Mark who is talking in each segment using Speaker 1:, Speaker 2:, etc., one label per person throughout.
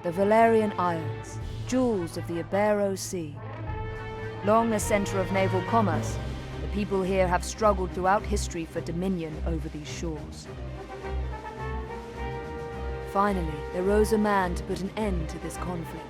Speaker 1: the Valerian Isles, jewels of the Ibero Sea. Long a center of naval commerce, the people here have struggled throughout history for dominion over these shores. Finally, there rose a man to put an end to this conflict.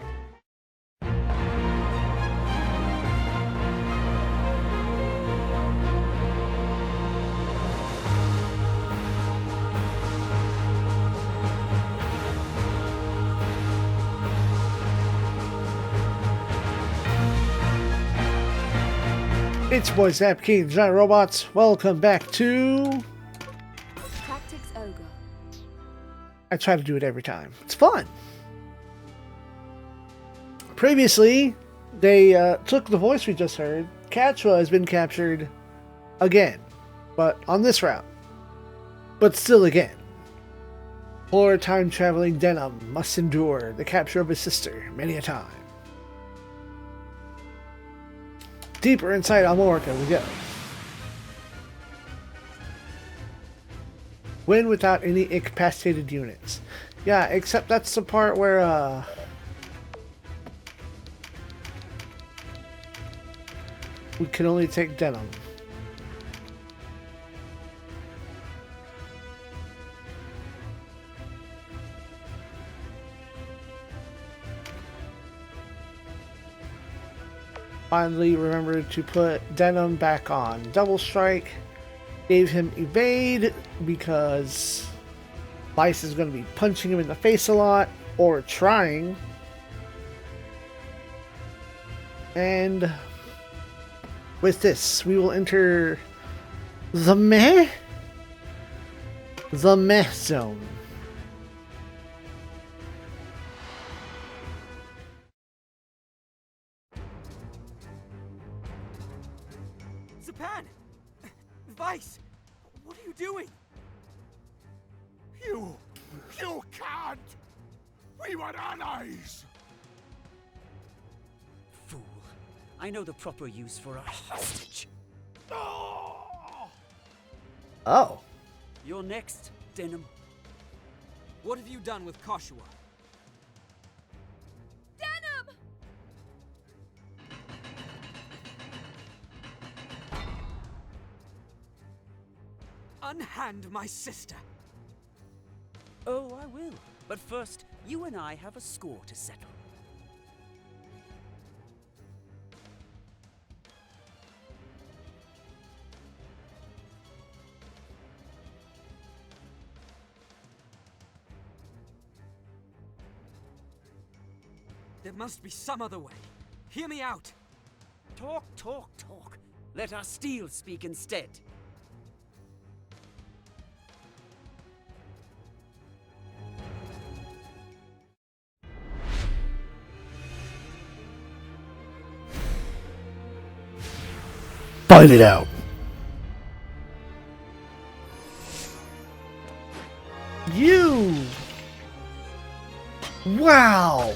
Speaker 2: It's your boy Zappa King, Giant Robots. Welcome back to
Speaker 1: Tactics Ogre.
Speaker 2: I try to do it every time. It's fun. Previously, they took the voice we just heard. Quechua has been captured again, but on this route. But still again. Poor time-traveling Denim must endure the capture of his sister many a time. Deeper inside Amorica we go. Win without any incapacitated units. Yeah, except that's the part where we can only take Denim. Finally remembered to put Denim back on Double Strike. Gave him Evade because Vice is going to be punching him in the face a lot, or trying. And with this, we will enter the meh zone.
Speaker 3: Japan! Vice! What are you doing?
Speaker 4: You can't! We were allies!
Speaker 3: Fool. I know the proper use for a hostage.
Speaker 2: Oh.
Speaker 3: You're next, Denim. What have you done with Koshua?
Speaker 1: Denim!
Speaker 3: Unhand my sister! Oh, I will. But first, you and I have a score to settle. There must be some other way. Hear me out! Talk, talk, talk. Let our steel speak instead.
Speaker 2: Fight it out. You! Wow!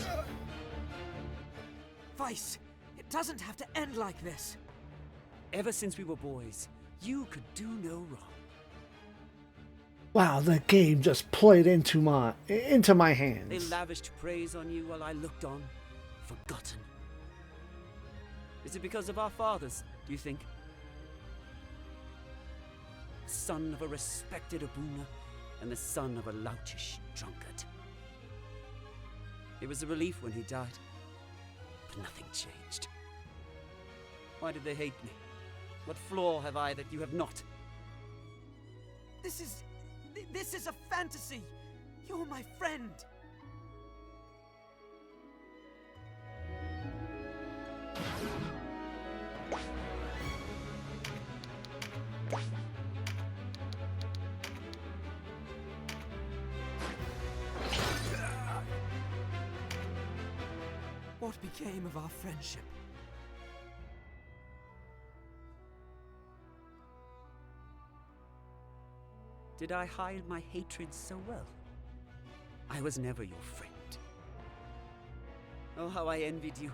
Speaker 3: Vice, it doesn't have to end like this. Ever since we were boys, you could do no wrong.
Speaker 2: Wow, the game just played into my hands.
Speaker 3: They lavished praise on you while I looked on, forgotten. Is it because of our fathers, do you think? Son of a respected Abuna, and the son of a loutish drunkard. It was a relief when he died, but nothing changed. Why did they hate me? What flaw have I that you have not? This is a fantasy! You're my friend! What became of our friendship? Did I hide my hatred so well? I was never your friend. Oh, how I envied you.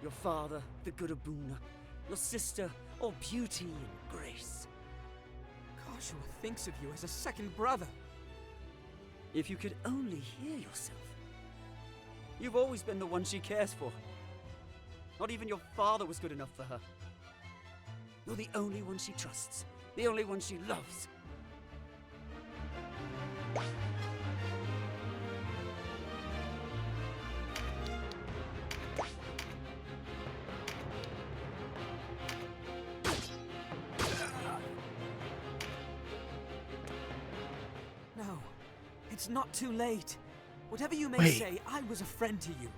Speaker 3: Your father, the good Abuna. Your sister, all beauty and grace. Koshua thinks of you as a second brother. If you could only hear yourself. You've always been the one she cares for. Not even your father was good enough for her. You're the only one she trusts. The only one she loves.
Speaker 5: No, it's not too late. Whatever you may
Speaker 2: Wait.
Speaker 5: say, I was a friend to you.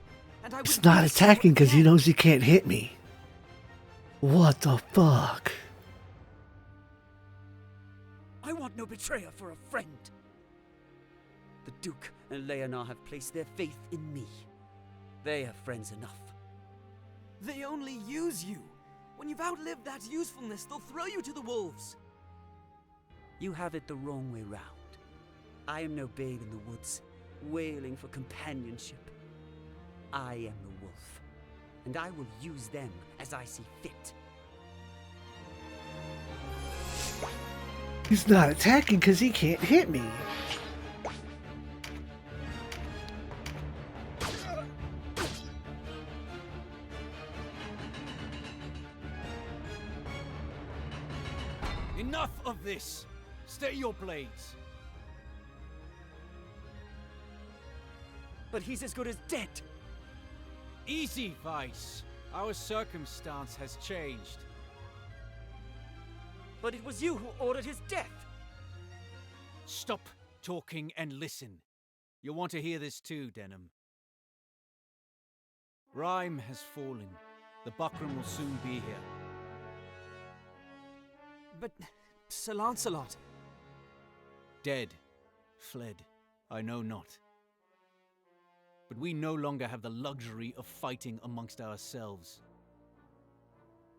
Speaker 5: And I
Speaker 2: He's
Speaker 5: would
Speaker 2: not
Speaker 5: do so
Speaker 2: attacking because he
Speaker 5: again.
Speaker 2: knows he can't hit me. What the fuck?
Speaker 3: I want no betrayer for a friend. The Duke and Leonard have placed their faith in me. They have friends enough.
Speaker 5: They only use you. When you've outlived that usefulness, they'll throw you to the wolves.
Speaker 3: You have it the wrong way round. I am no babe in the woods, wailing for companionship. I am the wolf, and I will use them as I see fit.
Speaker 2: He's not attacking because he can't hit me.
Speaker 6: Enough of this! Stay your blades!
Speaker 3: But he's as good as dead.
Speaker 6: Easy, Vice. Our circumstance has changed.
Speaker 3: But it was you who ordered his death.
Speaker 6: Stop talking and listen. You'll want to hear this too, Denham. Rhyme has fallen. The Buckram will soon be here.
Speaker 5: But Sir Lancelot...
Speaker 6: Dead. Fled. I know not. But we no longer have the luxury of fighting amongst ourselves.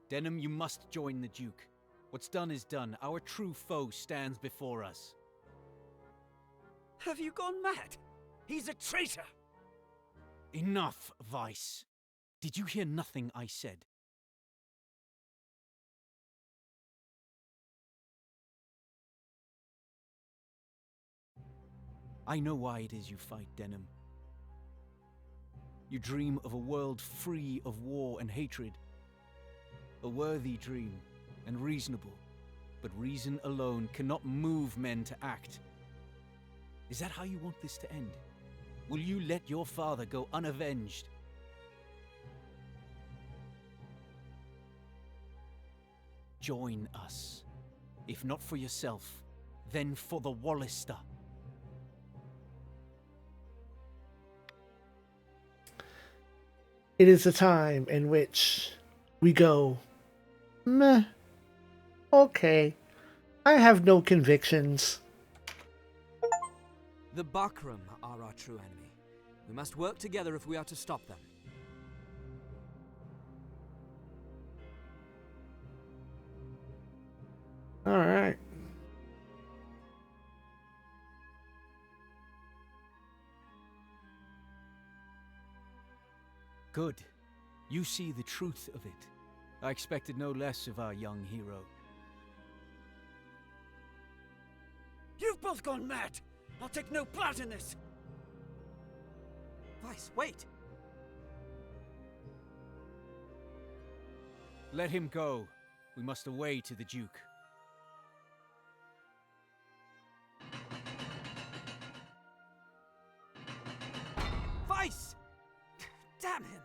Speaker 6: Denham, you must join the Duke. What's done is done. Our true foe stands before us.
Speaker 3: Have you gone mad? He's a traitor.
Speaker 6: Enough, Vice. Did you hear nothing I said? I know why it is you fight, Denham. You dream of a world free of war and hatred. A worthy dream, and reasonable, but reason alone cannot move men to act. Is that how you want this to end? Will you let your father go unavenged? Join us. If not for yourself, then for the Wallister.
Speaker 2: It is a time in which we go, meh, okay, I have no convictions.
Speaker 5: The Buckram are our true enemy. We must work together if we are to stop them.
Speaker 2: Alright.
Speaker 6: Good. You see the truth of it. I expected no less of our young hero.
Speaker 3: You've both gone mad. I'll take no part in this.
Speaker 5: Vice, wait!
Speaker 6: Let him go. We must away to the Duke.
Speaker 5: Vice! Damn him!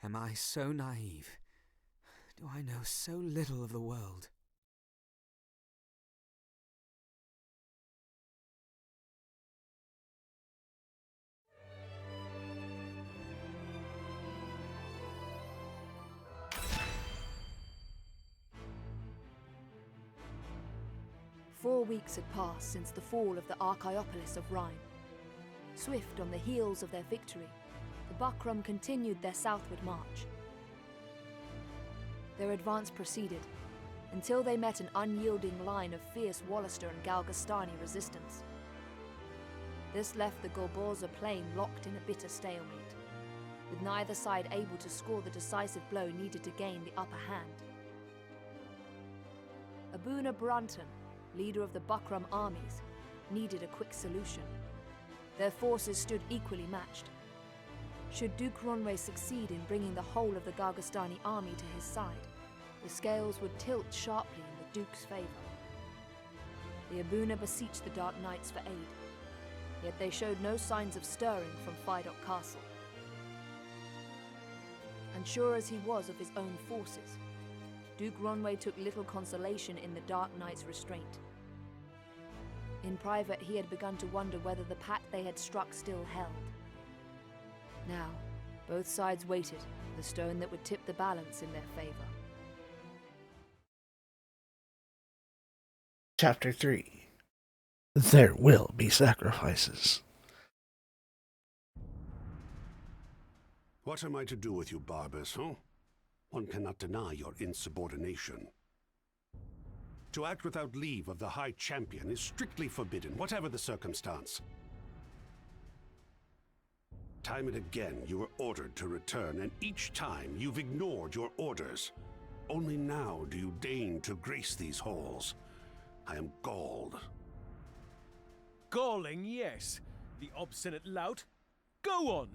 Speaker 5: Am I so naive? Do I know so little of the world?
Speaker 1: "4 weeks had passed since the fall of the Archaeopolis of Rhine. Swift on the heels of their victory, the Buckram continued their southward march. Their advance proceeded, until they met an unyielding line of fierce Wallister and Galgastani resistance. This left the Golborza plain locked in a bitter stalemate, with neither side able to score the decisive blow needed to gain the upper hand. Abuna Brunton, leader of the Buckram armies, needed a quick solution. Their forces stood equally matched. Should Duke Ronwe succeed in bringing the whole of the Gargastani army to his side, the scales would tilt sharply in the Duke's favour. The Abuna beseeched the Dark Knights for aid, yet they showed no signs of stirring from Fidok Castle. And sure as he was of his own forces, Duke Ronwe took little consolation in the Dark Knight's restraint. In private, he had begun to wonder whether the pact they had struck still held. Now, both sides waited for the stone that would tip the balance in their favor.
Speaker 2: Chapter 3. There will be sacrifices.
Speaker 4: What am I to do with you, Barbas, huh? One cannot deny your insubordination. To act without leave of the High Champion is strictly forbidden, whatever the circumstance. Time and again you were ordered to return, and each time you've ignored your orders. Only now do you deign to grace these halls. I am galled.
Speaker 7: Galling, yes. The obstinate lout. Go on.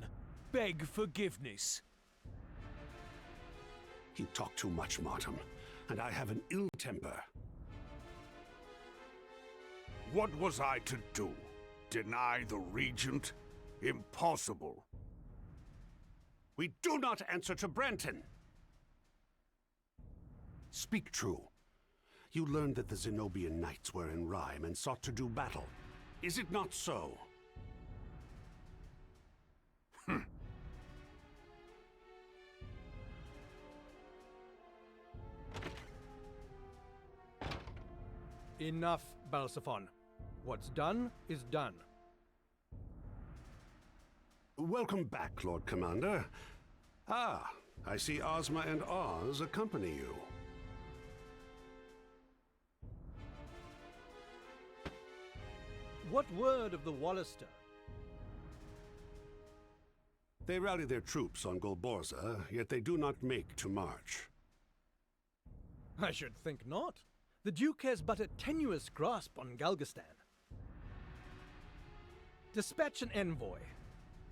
Speaker 7: Beg forgiveness.
Speaker 4: You talk too much, Martin, and I have an ill temper.
Speaker 8: What was I to do? Deny the Regent? Impossible.
Speaker 4: We do not answer to Branton. Speak true. You learned that the Zenobian knights were in Rime and sought to do battle. Is it not so?
Speaker 7: Enough, Balsaphon. What's done is done.
Speaker 4: Welcome back, Lord Commander. Ah, I see Ozma and Oz accompany you.
Speaker 7: What word of the Wallister?
Speaker 4: They rally their troops on Golborza, yet they do not make to march.
Speaker 7: I should think not. The Duke has but a tenuous grasp on Galgastan. Dispatch an envoy.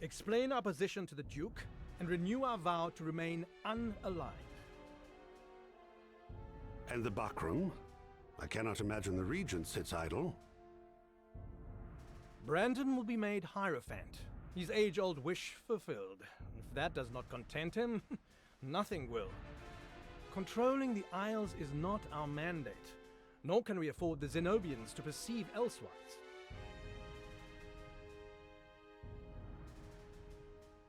Speaker 7: Explain our position to the Duke, and renew our vow to remain unaligned.
Speaker 4: And the Buckram? I cannot imagine the Regent sits idle.
Speaker 7: Brandon will be made Hierophant, his age-old wish fulfilled. If that does not content him, nothing will. Controlling the Isles is not our mandate, nor can we afford the Zenobians to perceive elsewise.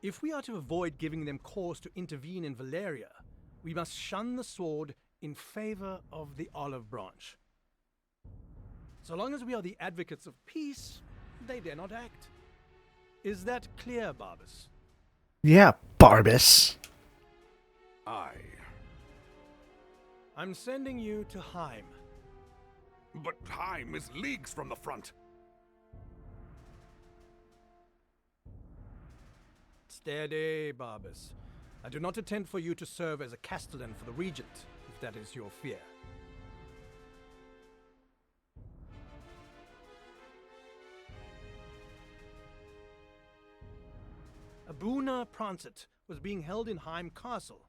Speaker 7: If we are to avoid giving them cause to intervene in Valeria, we must shun the sword in favor of the olive branch. So long as we are the advocates of peace, they dare not act. Is that clear, Barbas?
Speaker 2: Yeah, Barbas.
Speaker 8: Aye.
Speaker 7: I'm sending you to Heim.
Speaker 8: But Heim is leagues from the front.
Speaker 7: Steady, Barbas. I do not intend for you to serve as a castellan for the Regent, if that is your fear. Abuna Prancet was being held in Heim Castle.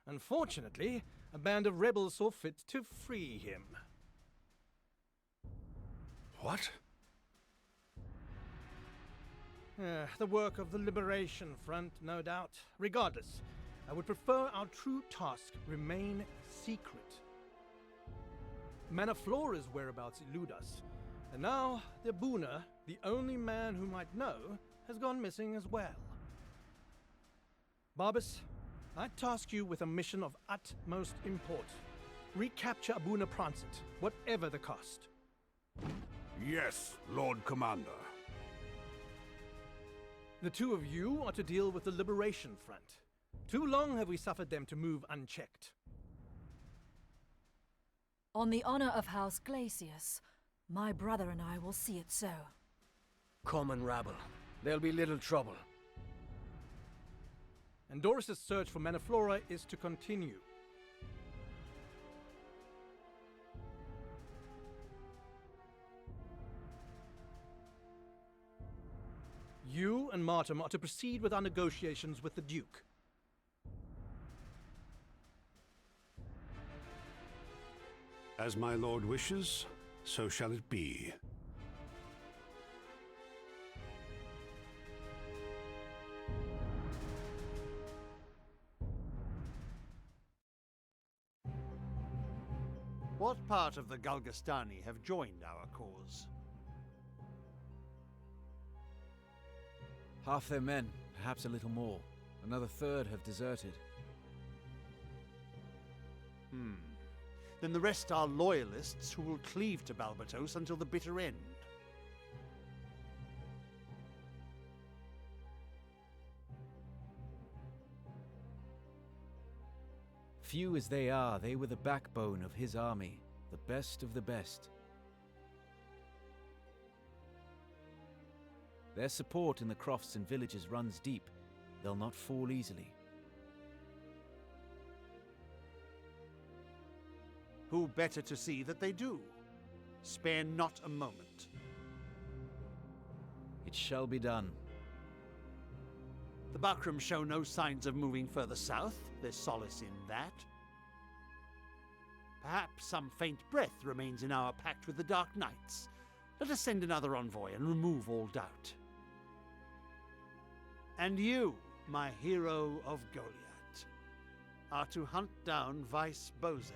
Speaker 7: Unfortunately, a band of rebels saw fit to free him.
Speaker 4: What?
Speaker 7: The work of the Liberation Front, no doubt. Regardless, I would prefer our true task remain secret. Manaflora's whereabouts elude us, and now the Abuna, the only man who might know, has gone missing as well. Barbas, I task you with a mission of utmost import. Recapture Abuna Prancet, whatever the cost.
Speaker 8: Yes, Lord Commander.
Speaker 7: The two of you are to deal with the Liberation Front. Too long have we suffered them to move unchecked.
Speaker 1: On the honor of House Glacius, my brother and I will see it so.
Speaker 9: Common rabble. There'll be little trouble.
Speaker 7: And Doris's search for Maniflora is to continue. You and Martin are to proceed with our negotiations with the Duke.
Speaker 4: As my lord wishes, so shall it be.
Speaker 10: What part of the Galgastani have joined our cause?
Speaker 6: Half their men, perhaps a little more. Another third have deserted.
Speaker 10: Then the rest are loyalists who will cleave to Balbatos until the bitter end.
Speaker 6: Few as they are, they were the backbone of his army, the best of the best. Their support in the crofts and villages runs deep. They'll not fall easily.
Speaker 10: Who better to see that they do? Spare not a moment.
Speaker 6: It shall be done.
Speaker 10: The Buckram show no signs of moving further south. There's solace in that. Perhaps some faint breath remains in our pact with the Dark Knights. Let us send another envoy and remove all doubt. And you, my hero of Goliath, are to hunt down Vice Bozek,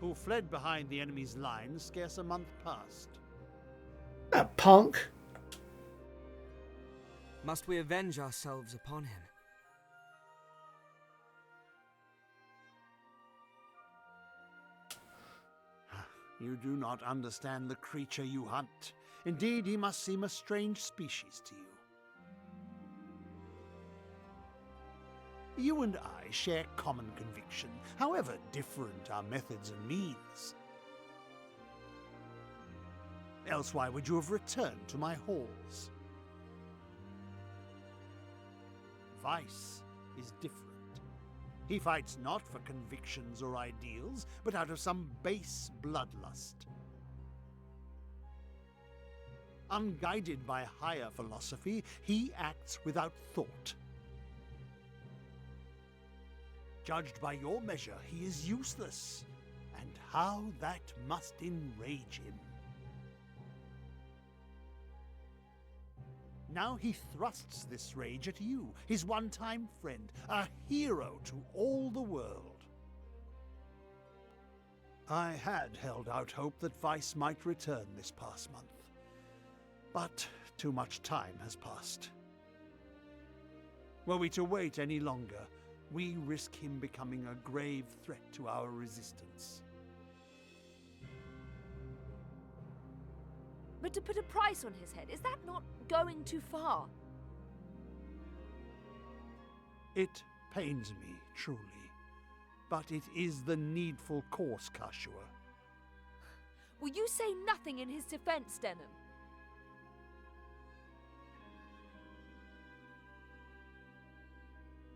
Speaker 10: who fled behind the enemy's lines scarce a month past.
Speaker 2: That punk.
Speaker 5: Must we avenge ourselves upon him?
Speaker 10: You do not understand the creature you hunt. Indeed, he must seem a strange species to you. You and I share common conviction, however different our methods and means. Else why would you have returned to my halls? Vice is different. He fights not for convictions or ideals, but out of some base bloodlust. Unguided by higher philosophy, he acts without thought. Judged by your measure, he is useless, and how that must enrage him. Now he thrusts this rage at you, his one-time friend, a hero to all the world. I had held out hope that Vice might return this past month, but too much time has passed. Were we to wait any longer, we risk him becoming a grave threat to our resistance.
Speaker 1: But to put a price on his head, is that not going too far?
Speaker 10: It pains me, truly, but it is the needful course, Kashua.
Speaker 1: Will you say nothing in his defense, Denham?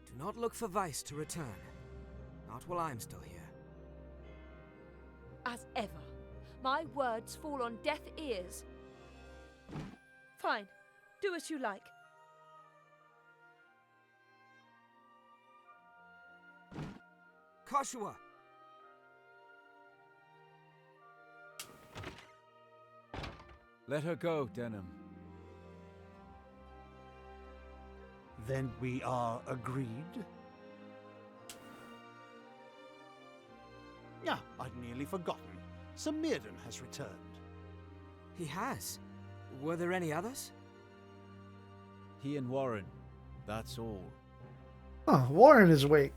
Speaker 5: Do not look for Vice to return. Not while I'm still here.
Speaker 1: As ever, my words fall on deaf ears. Fine. Do as you like.
Speaker 5: Kashua!
Speaker 6: Let her go, Denham.
Speaker 10: Then we are agreed? Yeah, I'd nearly forgotten. Sir Mirden has returned.
Speaker 5: He has. Were there any others?
Speaker 6: He and Warren, that's all.
Speaker 2: Oh, Warren is awake.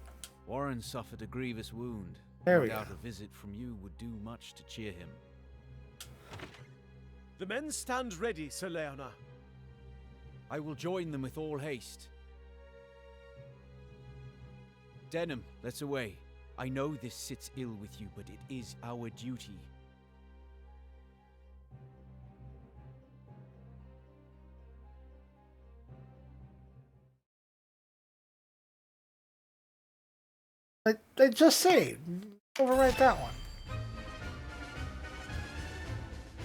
Speaker 6: Warren suffered a grievous wound.
Speaker 2: There
Speaker 6: No
Speaker 2: we
Speaker 6: doubt
Speaker 2: go.
Speaker 6: a visit from you would do much to cheer him.
Speaker 11: The men stand ready, Sir Leona.
Speaker 6: I will join them with all haste. Denham, let's away. I know this sits ill with you, but it is our duty.
Speaker 2: I just saved. Overwrite that one.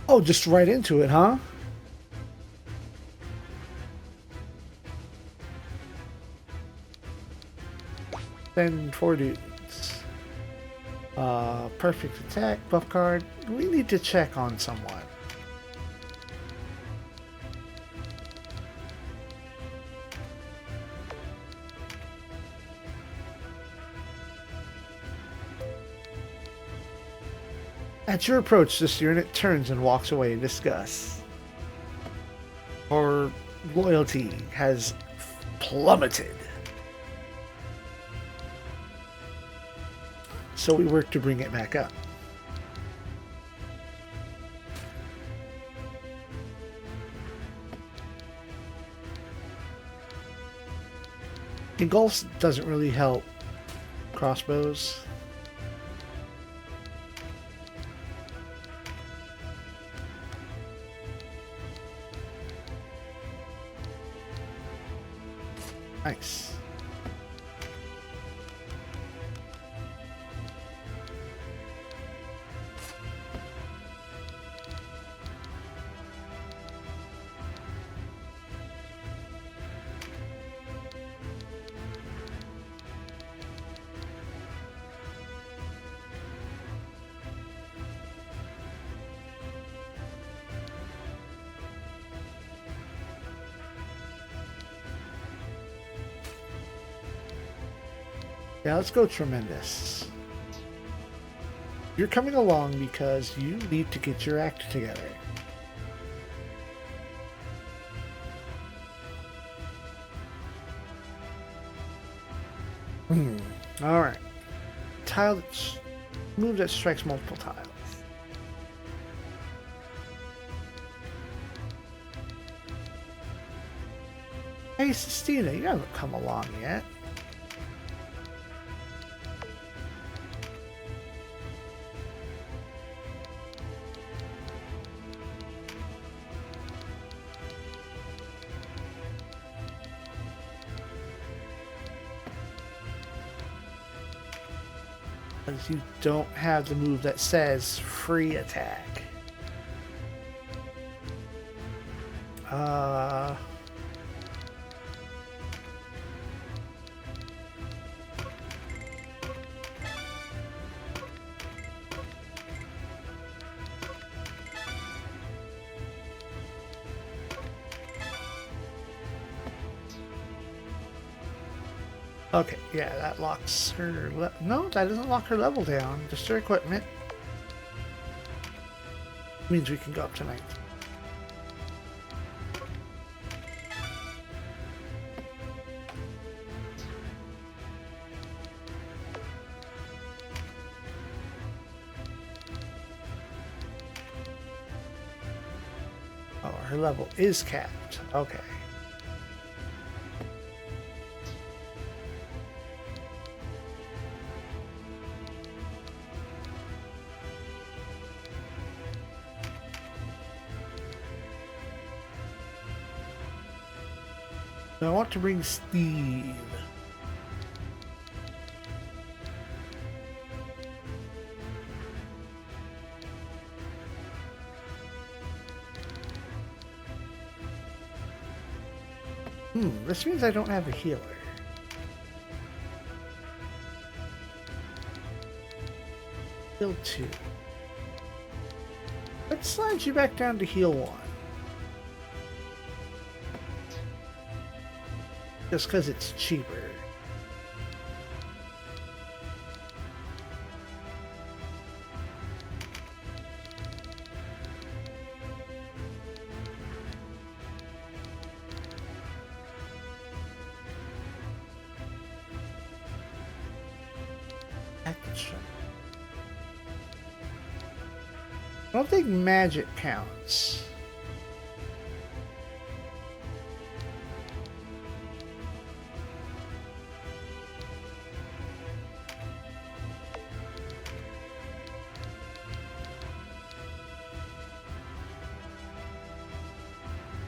Speaker 2: Oh, just right into it, huh? Then 4 dudes. Perfect attack, buff card. We need to check on someone. At your approach, this unit turns and walks away in disgust. Our loyalty has plummeted. So we work to bring it back up. Engulfs doesn't really help crossbows. Nice. Yeah, let's go Tremendous. You're coming along because you need to get your act together. Alright. Move that strikes multiple tiles. Hey, Sistina, you haven't come along yet. Because you don't have the move that says free attack. Okay, yeah, that locks her. No, that doesn't lock her level down. Just her equipment. Means we can go up tonight. Oh, her level is capped. Okay. I want to bring Steve. This means I don't have a healer. Heal 2. Let's slide you back down to heal 1. Just because it's cheaper. I don't think magic counts.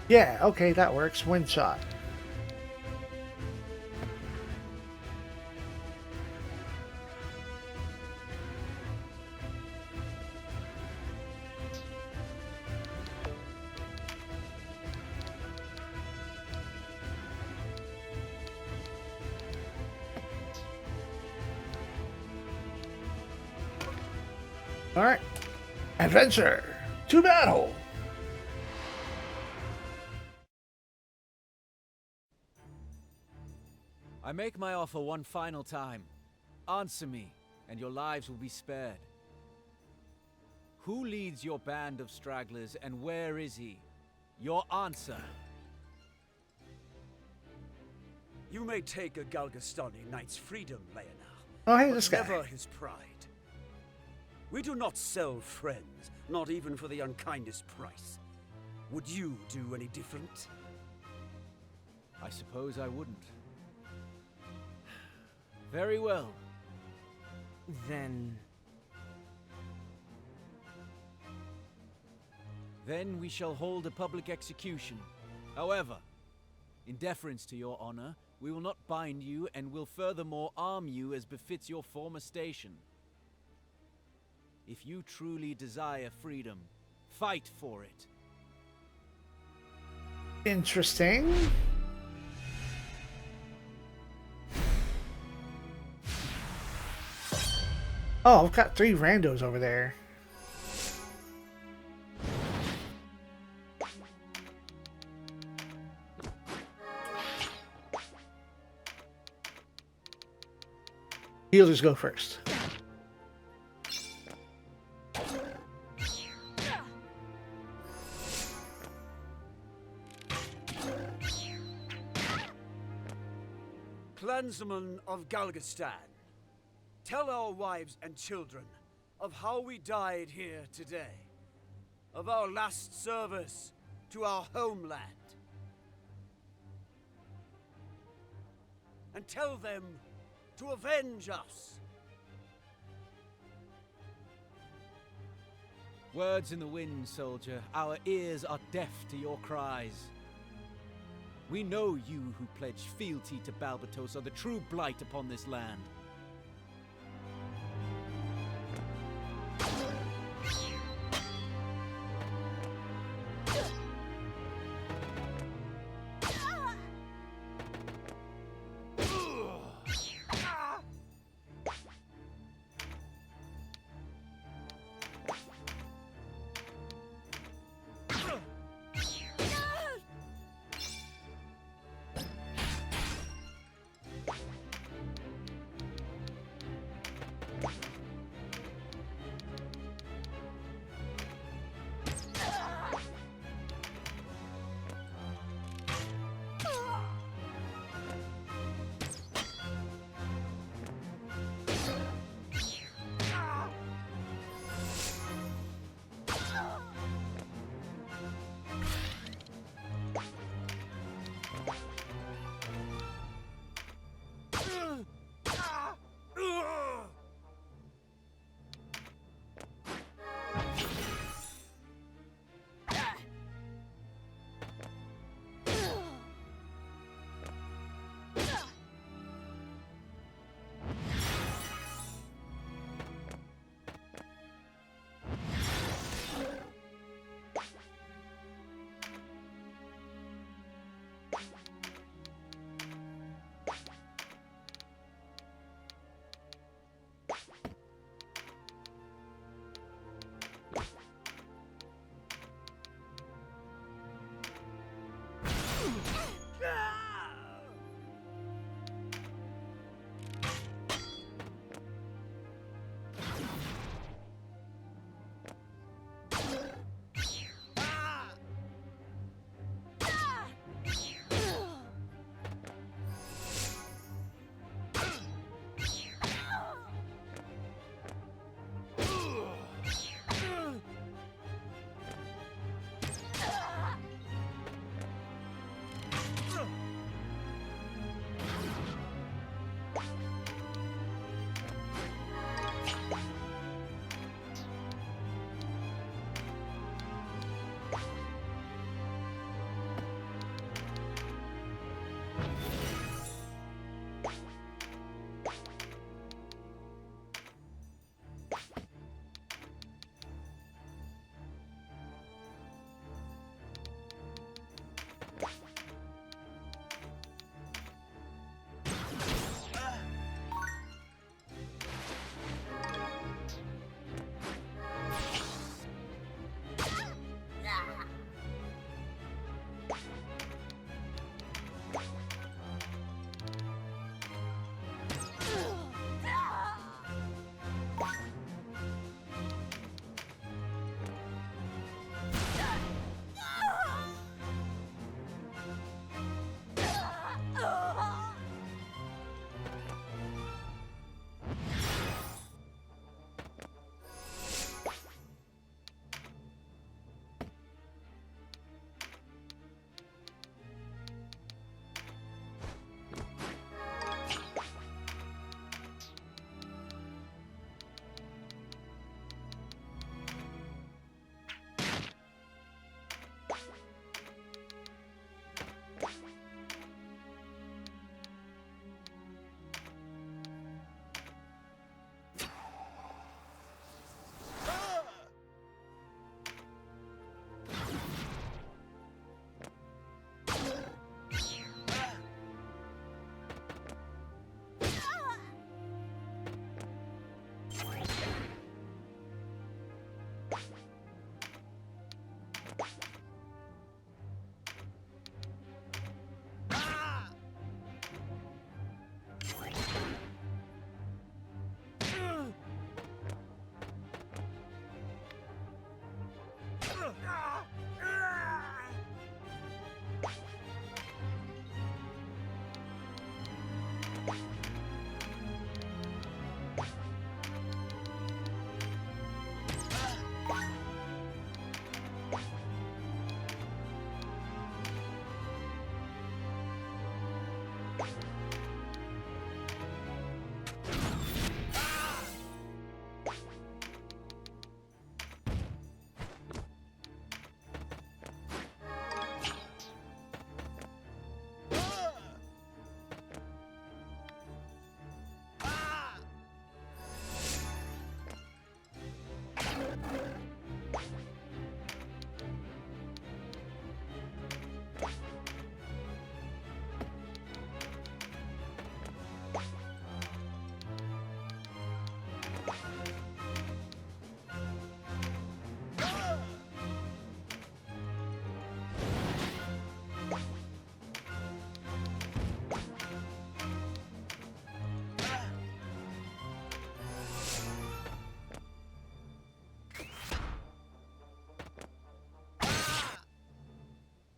Speaker 2: Yeah, okay, that works. Wind shot. Alright. Adventure! To battle!
Speaker 6: I make my offer one final time. Answer me, and your lives will be spared. Who leads your band of stragglers, and where is he? Your answer.
Speaker 3: You may take a Galgastani knight's freedom, Leonard.
Speaker 2: Oh, hey,
Speaker 3: but
Speaker 2: this guy.
Speaker 3: never his pride. We do not sell friends, not even for the unkindest price. Would you do any different?
Speaker 6: I suppose I wouldn't. Very well.
Speaker 5: Then...
Speaker 6: Then we shall hold a public execution. However, in deference to your honor, we will not bind you and will furthermore arm you as befits your former station. If you truly desire freedom, fight for it.
Speaker 2: Interesting. Oh, I've got 3 randos over there. Healers go first.
Speaker 3: Clansmen of Galgastan, tell our wives and children of how we died here today, of our last service to our homeland. And tell them to avenge us.
Speaker 6: Words in the wind, soldier. Our ears are deaf to your cries. We know you who pledged fealty to Balbatos are the true blight upon this land.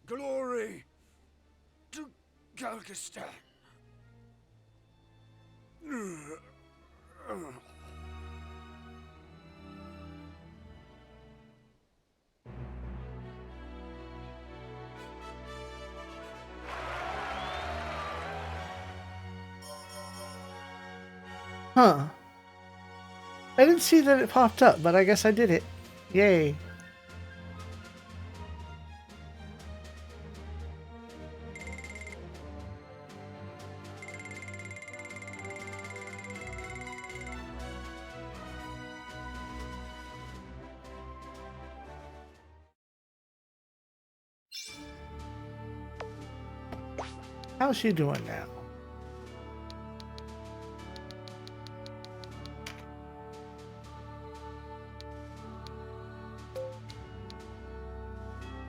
Speaker 8: Glory to Galgastan.
Speaker 2: Huh. I didn't see that it popped up, but I guess I did it. Yay. How's she doing now?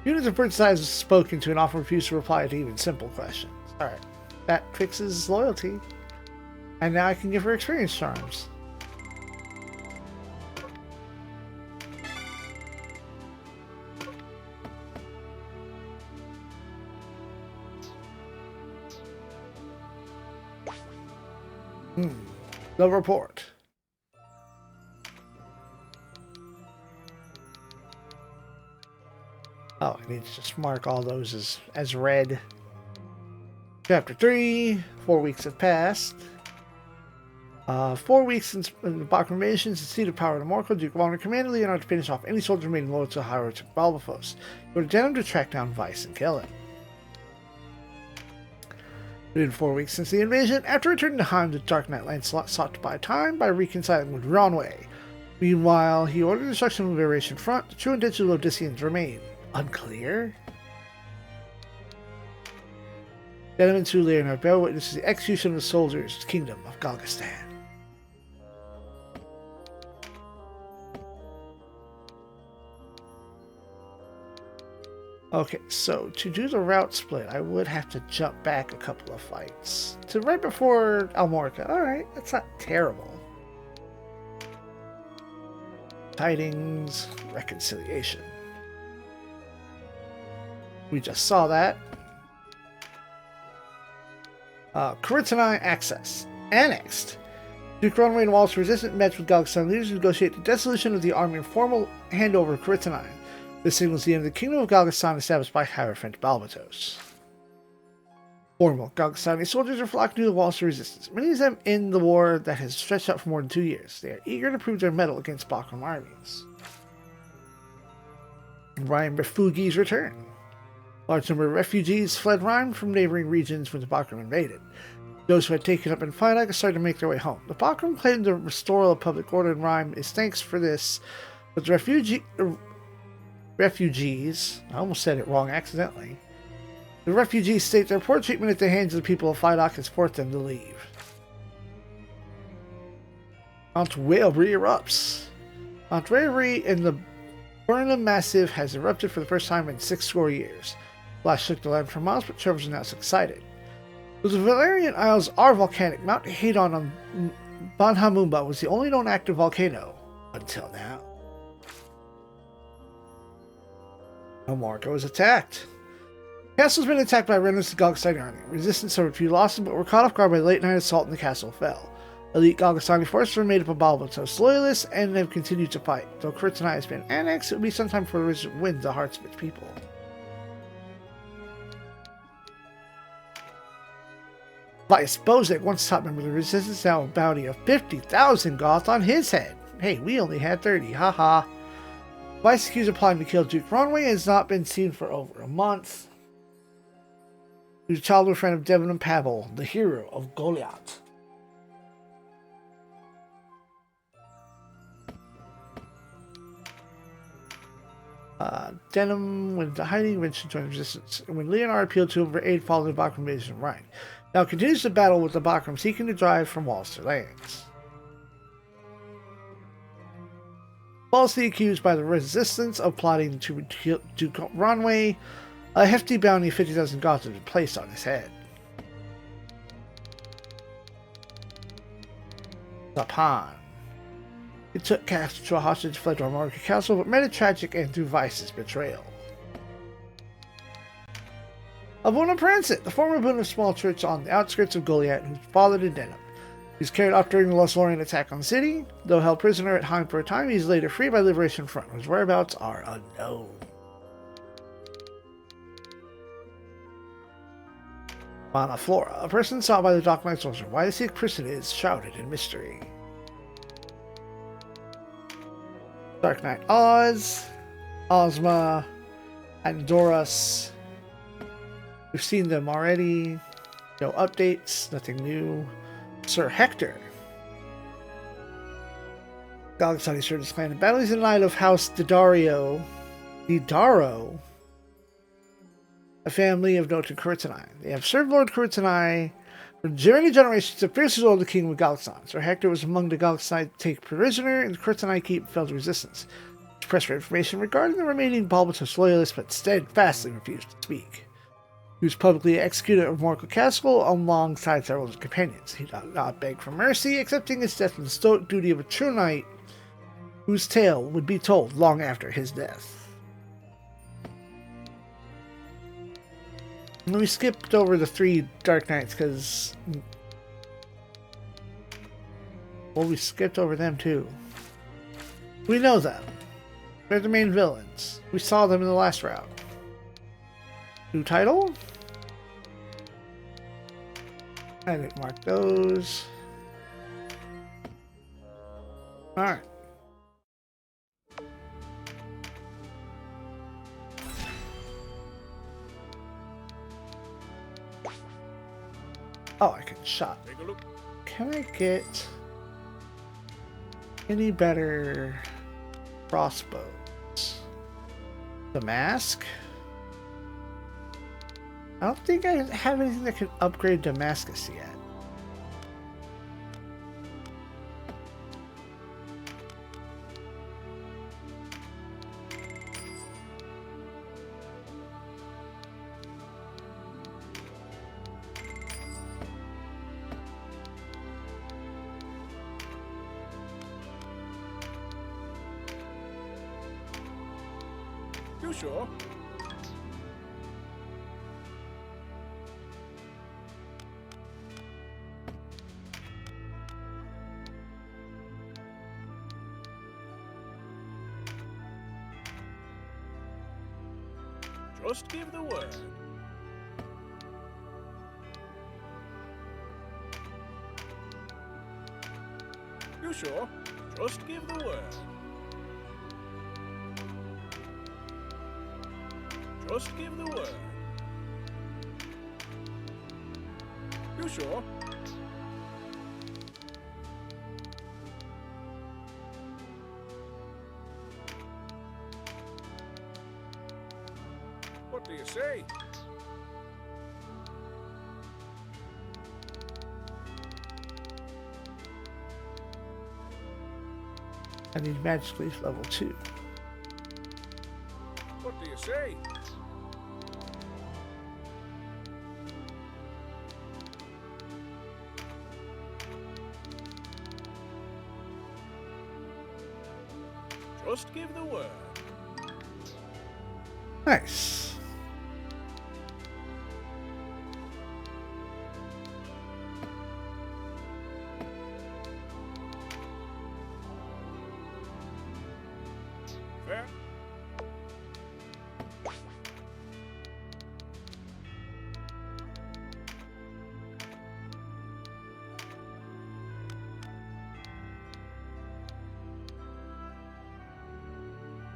Speaker 2: Units of bird size was spoken to and often refused to reply to even simple questions. Alright, that fixes loyalty. And now I can give her experience charms. The report. Oh, I need to just mark all those as red. Chapter 3. 4 weeks have passed. 4 weeks since the Bakram invasion, since seat of power to Morco, Duke Walner commanded Leonard to finish off any soldier remaining loyal to Hyrule to Balbafos. He ordered Denim to track down Vice and kill him. Within 4 weeks since the invasion, after returning to Heim, the Dark Knight Lancelot sought to buy time by reconciling with Ronway. Meanwhile, he ordered destruction of the Liberation Front. The true intentions of Odysseans remain unclear. Denim and Sue Leonard bear witness to the execution of the soldiers' kingdom of Galgastan. Okay, so to do the route split, I would have to jump back a couple of fights to right before Almorca. Alright, that's not terrible. Tidings, reconciliation. We just saw that. Kuritani access. Annexed. Duke Ronway and Wallace resistant met with Galgastan leaders to negotiate the dissolution of the army and formal handover of Kuritani. This signals the end of the Kingdom of Galgastan established by Hierophant Balbatos. Formal Galgastani soldiers are flocking to the walls of resistance, many of them in the war that has stretched out for more than 2 years. They are eager to prove their mettle against Bakram armies. Rhyme refugees return. Large number of refugees fled Rhyme from neighboring regions when the Bakram invaded. Those who had taken up in fight started to make their way home. The Bakram claimed the restoral of public order in Rhyme is thanks for this, but the refugees, I almost said it wrong accidentally. The refugees state their poor treatment at the hands of the people of Phydock has forced them to leave. Mount Whalebry erupts. Mount Whalebry in the Burnham Massif has erupted for the first time in 60 years. Blast shook the land for miles, but travelers are now excited. Though the Valerian Isles are volcanic, Mount Hadon on Banhamumba was the only known active volcano until now. Almorca was attacked. Castle's been attacked by remnants of Galgastani army. Resistance suffered few losses, but were caught off guard by the late night assault and the castle fell. Elite Galgastani forces were made up of Balbatos loyalists and have continued to fight. Though Kurtanai has been annexed, it will be some time before the resistance wins the hearts of its people. Vice Bozek, once top member of the resistance, now a bounty of 50,000 Goth on his head. Hey, we only had 30, haha. Vice accused of plotting to kill Duke Ronway has not been seen for over a month. He was a childhood friend of Devon and Pavel, the hero of Goliath. Denham went into hiding, eventually joined the resistance. And when Leonard appealed to him for aid following the Bakram invasion of Rhine, now continues to battle with the Bakram, seeking to drive from walls to lands. Falsely accused by the resistance of plotting to kill Duke Ronway, a hefty bounty of 50,000 Goth has been placed on his head. Zapan. He took Castle to a hostage, fled to Armorica Castle, but met a tragic end through Vice's betrayal. Abuna Prancet, the former Abuna of small church on the outskirts of Goliath, whose father to Denham. He was carried off during the Lothlorien attack on the city. Though held prisoner at Heim for a time, he is later freed by Liberation Front, whose whereabouts are unknown. Mana Flora, a person sought by the Dark Knight soldier. Why the sick person is shrouded in mystery. Dark Knight Oz, Ozma, and Doros. We've seen them already. No updates, nothing new. Sir Hector. Galgastani served his clan in battles in light of House Didaro, a family of noted Kurtanai. They have served Lord Kurtanai for many generations to fiercely rule the king of Galgastan. Sir Hector was among the Galgastani to take prisoner, and the Kurtanai keep fell to resistance. He pressed for information regarding the remaining Balbatos loyalists, but steadfastly refused to speak. He was publicly executed at Armorica Castle alongside several of his companions. He did not beg for mercy, accepting his death from the stoic duty of a true knight whose tale would be told long after his death. And we skipped over the 3 Dark Knights because... well, we skipped over them too. We know them. They're the main villains. We saw them in the last route. New title? I didn't mark those. Alright. Oh, I can shot.
Speaker 8: Take a look.
Speaker 2: Can I get any better crossbows? The mask? I don't think I have anything that can upgrade Damascus yet.
Speaker 8: You sure? Just give the word. You sure? Just give the word. Just give the word. You sure? What do you say?
Speaker 2: I need Magic Leaf level 2.
Speaker 8: What do you say? Just give the word.
Speaker 2: Nice.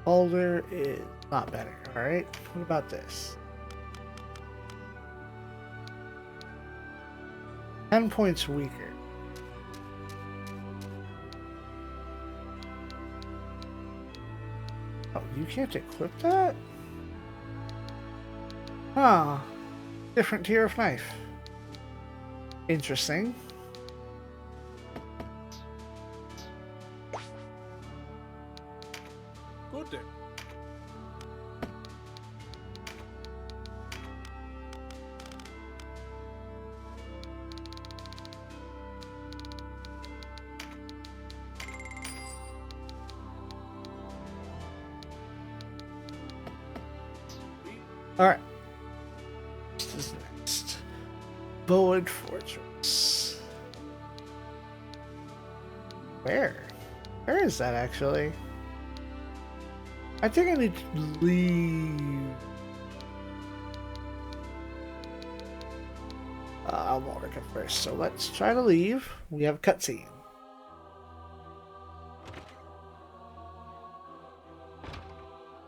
Speaker 2: Boulder is not better. Alright, what about this? 10 points weaker. Oh, you can't equip that? Huh. Different tier of knife. Interesting.
Speaker 7: Good then.
Speaker 2: Alright. This is next. Bowen Fortress. Where? Where is that actually? I think I need to leave. I'll mark it first. So let's try to leave. We have a cutscene.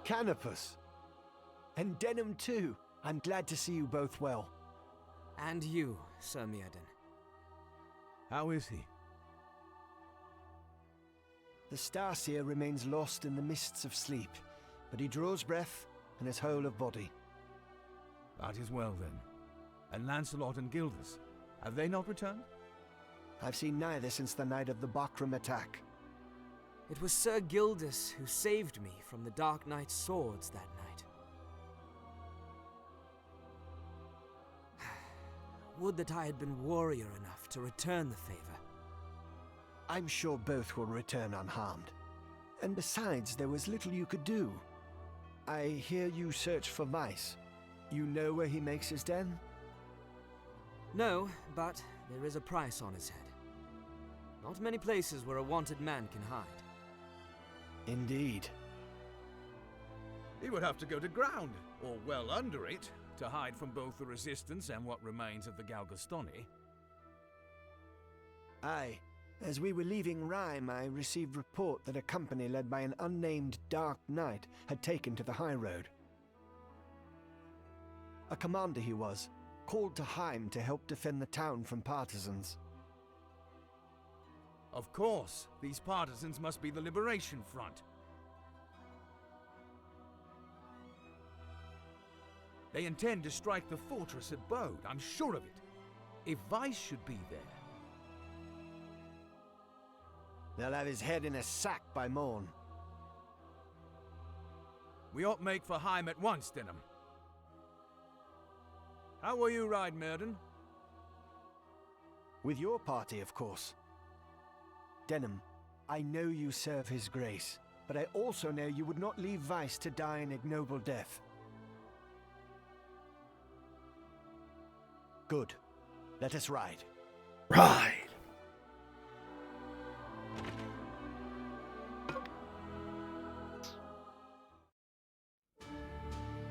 Speaker 9: Canopus. And Denim too. I'm glad to see you both well.
Speaker 5: And you, Sir Mirden.
Speaker 9: How is he? The Starseer remains lost in the mists of sleep, but he draws breath and is whole of body.
Speaker 8: That is well then. And Lancelot and Gildas, have they not returned?
Speaker 9: I've seen neither since the night of the Bakram attack.
Speaker 5: It was Sir Gildas who saved me from the Dark Knight's swords that night. Would that I had been warrior enough to return the favor.
Speaker 9: I'm sure both will return unharmed. And besides, there was little you could do. I hear you search for Vice. You know where he makes his den?
Speaker 5: No, but there is a price on his head. Not many places where a wanted man can hide.
Speaker 9: Indeed.
Speaker 8: He would have to go to ground, or well under it, to hide from both the Resistance and what remains of the Galgastoni.
Speaker 9: Aye. As we were leaving Rhyme, I received report that a company led by an unnamed Dark Knight had taken to the high road. A commander he was, called to Heim to help defend the town from partisans.
Speaker 8: Of course, these partisans must be the Liberation Front. They intend to strike the fortress at Bode, I'm sure of it. If Vice should be there...
Speaker 9: They'll have his head in a sack by morn.
Speaker 8: We ought make for Heim at once, Denham. How will you ride, Mirden?
Speaker 9: With your party, of course. Denham, I know you serve his grace, but I also know you would not leave Vice to die an ignoble death. Good. Let us ride.
Speaker 2: Ride!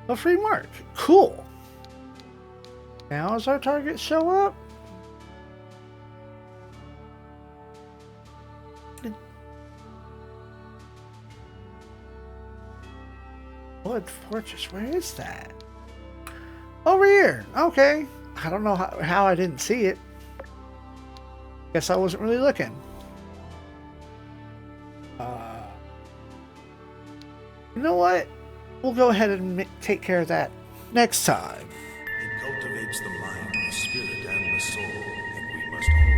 Speaker 2: A free mark. Cool. Now does our target show up? Blood Fortress, where is that? Over here. Okay. I don't know how I didn't see it. Guess I wasn't really looking. You know what? We'll go ahead and take care of that next time.
Speaker 11: It cultivates the mind, the spirit, and the soul, and we must all